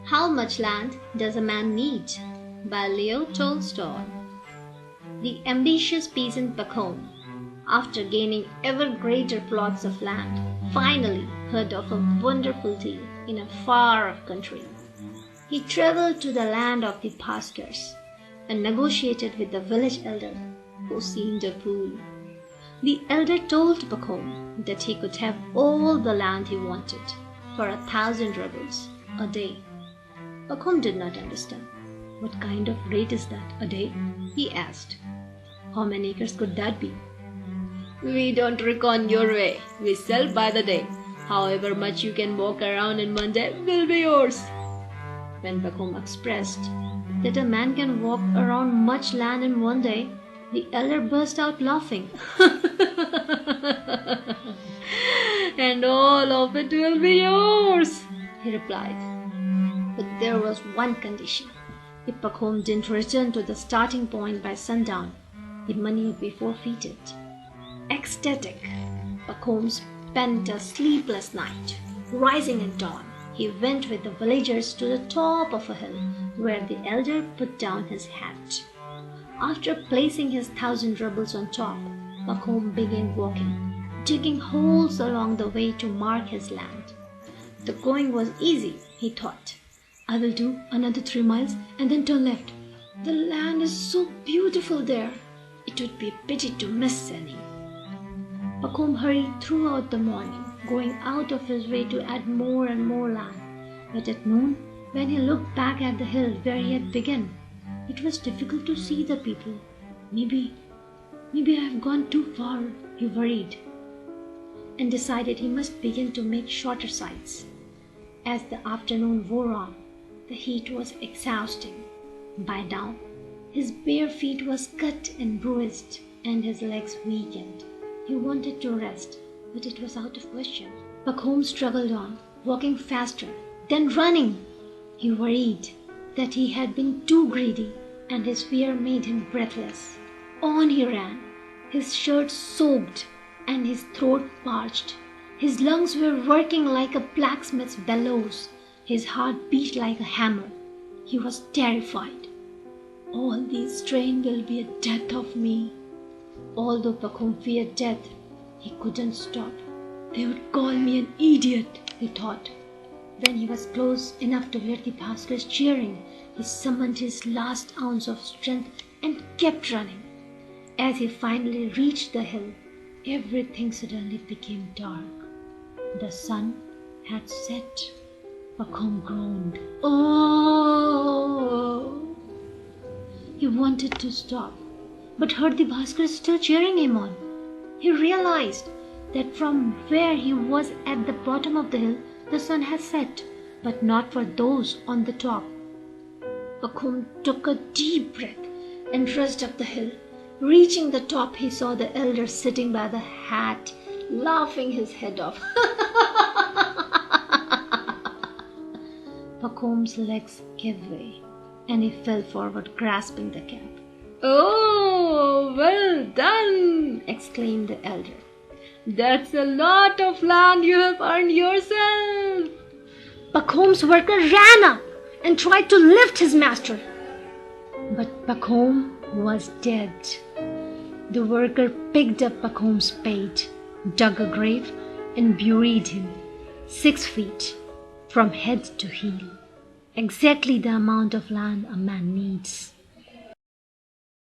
How Much Land Does a Man Need? By Leo Tolstoy. The ambitious peasant Pakhom, after gaining ever greater plots of land, finally heard of a wonderful tale in a far-off country. He travelled to the land of the Bhaskars and negotiated with the village elder, who seemed a fool. The elder told Pakhom that he could have all the land he wanted for 1,000 rubles a day. Pakhom did not understand. What kind of rate is that a day? He asked. How many acres could that be? We don't reckon your way. We sell by the day. However much you can walk around in one day will be yours. When Pakhom expressed that a man can walk around much land in one day, the elder burst out laughing. And all of it will be yours, he replied. But there was one condition. If Pakhom didn't return to the starting point by sundown, the money would be forfeited. Ecstatic, Pakhom spent a sleepless night. Rising at dawn, he went with the villagers to the top of a hill where the elder put down his hat. After placing his 1,000 rubles on top, Pakhom began walking, digging holes along the way to mark his land. The going was easy, he thought. I will do another 3 miles and then turn left. The land is so beautiful there. It would be a pity to miss any. Pakhom hurried throughout the morning, going out of his way to add more and more land. But at noon, when he looked back at the hill where he had begun, it was difficult to see the people. Maybe I have gone too far, he worried, and decided he must begin to make shorter sides. As the afternoon wore on, the heat was exhausting. By now, his bare feet was cut and bruised, and his legs weakened. He wanted to rest, but it was out of question. Pakhom struggled on, walking faster, then running. He worried that he had been too greedy, and his fear made him breathless. On he ran, his shirt soaked and his throat parched. His lungs were working like a blacksmith's bellows. His heart beat like a hammer. He was terrified. All this strain will be a death of me. Although Pakhom feared death, he couldn't stop. They would call me an idiot, he thought. When he was close enough to hear the Bhaskars cheering, he summoned his last ounce of strength and kept running. As he finally reached the hill, everything suddenly became dark. The sun had set. Pakhom groaned. Oh! He wanted to stop, but heard the Bhaskars still cheering him on. He realized that from where he was at the bottom of the hill, the sun had set, but not for those on the top. Pakhom took a deep breath and rushed up the hill. Reaching the top, he saw the elder sitting by the hat, laughing his head off. Pakhom's legs gave way, and he fell forward, grasping the cap. Oh, well done, exclaimed the elder. That's a lot of land you have earned yourself. Pakhom's worker ran up and tried to lift his master. But Pakhom was dead. The worker picked up Pakhom's spade, dug a grave, and buried him 6 feet from head to heel. Exactly the amount of land a man needs.